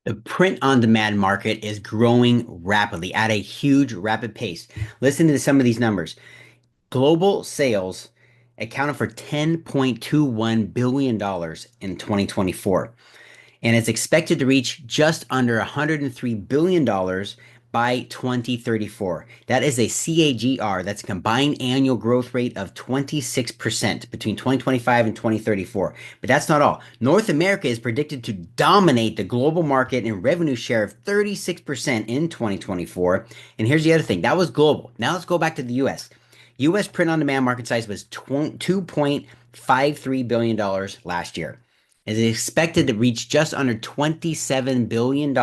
The print on demand market is growing rapidly at a huge, rapid pace. Listen to some of these numbers. Global sales accounted for $10.21 billion in 2024, and it's expected to reach just under $103 billion by 2034. That is a CAGR, that's a combined annual growth rate of 26% between 2025 and 2034. But that's not all. North America is predicted to dominate the global market in revenue share of 36% in 2024. And here's the other thing, that was global. Now let's go back to the US. US print on demand market size was $2.53 billion last year. It is expected to reach just under $27 billion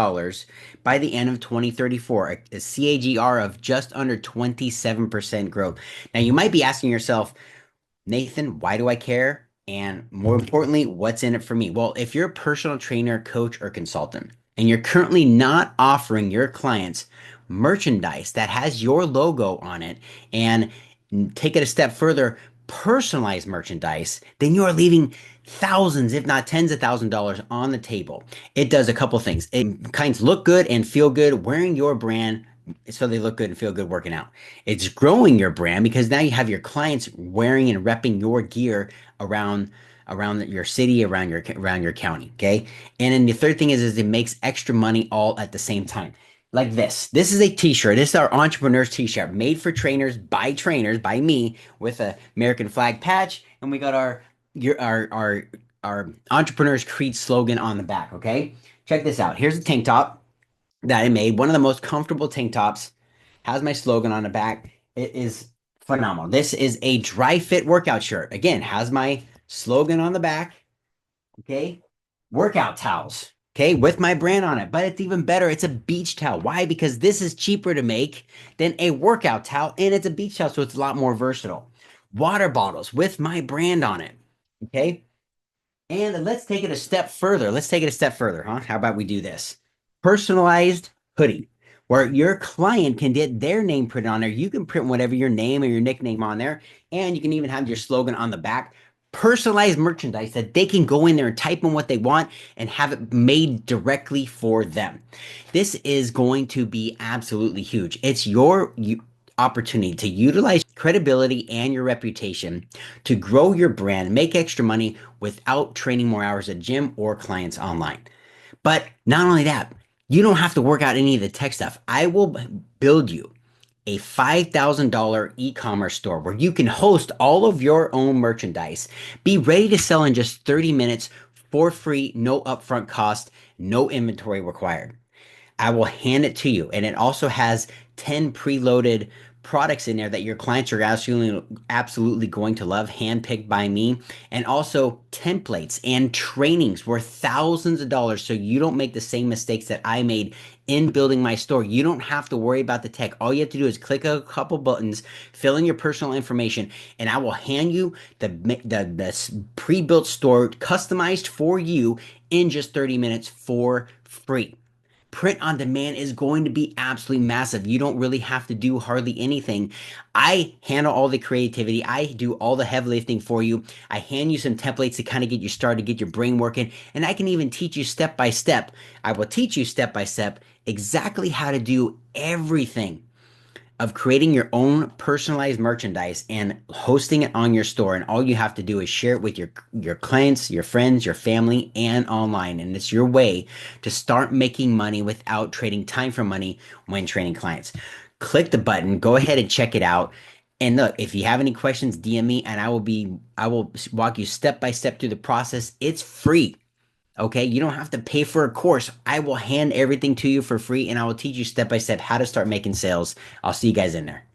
by the end of 2034, a CAGR of just under 27% growth. Now, you might be asking yourself, Nathan, why do I care? And more importantly, what's in it for me? Well, if you're a personal trainer, coach, or consultant, and you're currently not offering your clients merchandise that has your logo on it, and take it a step further, personalized merchandise, then you are leaving thousands, if not tens of thousands of dollars on the table. It does a couple things. It kinds look good and feel good wearing your brand, so they look good and feel good working out. It's growing your brand because now you have your clients wearing and repping your gear around your city, around your county. Okay. And then the third thing is it makes extra money all at the same time. Like this. This is a t-shirt. This is our entrepreneurs t-shirt made for trainers, by me, with a American flag patch. And we got our entrepreneurs creed slogan on the back. Okay. Check this out. Here's a tank top that I made. One of the most comfortable tank tops. Has my slogan on the back. It is phenomenal. This is a dry fit workout shirt. Again, has my slogan on the back. Okay. Workout towels. Okay. With my brand on it. But it's even better. It's a beach towel. Why? Because this is cheaper to make than a workout towel. And it's a beach towel. So it's a lot more versatile. Water bottles with my brand on it. Okay. And let's take it a step further. Let's take it a step further, huh? How about we do this? Personalized hoodie, where your client can get their name printed on there. You can print whatever your name or your nickname on there, and you can even have your slogan on the back. Personalized merchandise that they can go in there and type in what they want and have it made directly for them. This is going to be absolutely huge. It's your opportunity to utilize credibility and your reputation to grow your brand, make extra money without training more hours at gym or clients online. But not only that, you don't have to work out any of the tech stuff. I will build you a $5,000 e-commerce store where you can host all of your own merchandise, be ready to sell in just 30 minutes for free, no upfront cost, no inventory required. I will hand it to you. And it also has 10 preloaded products in there that your clients are absolutely going to love, handpicked by me, and also templates and trainings worth thousands of dollars so you don't make the same mistakes that I made in building my store. You don't have to worry about the tech. All you have to do is click a couple buttons, fill in your personal information, and I will hand you the pre-built store customized for you in just 30 minutes for free. Print on demand is going to be absolutely massive. You don't really have to do hardly anything. I handle all the creativity. I do all the heavy lifting for you. I hand you some templates to kind of get you started, get your brain working, and I can even teach you step by step. I will teach you step by step exactly how to do everything of creating your own personalized merchandise and hosting it on your store. And all you have to do is share it with your clients, your friends, your family, and online. And it's your way to start making money without trading time for money when training clients. Click the button, go ahead and check it out. And look, if you have any questions, DM me and I will walk you step by step through the process. It's free. Okay, you don't have to pay for a course. I will hand everything to you for free and I will teach you step by step how to start making sales. I'll see you guys in there.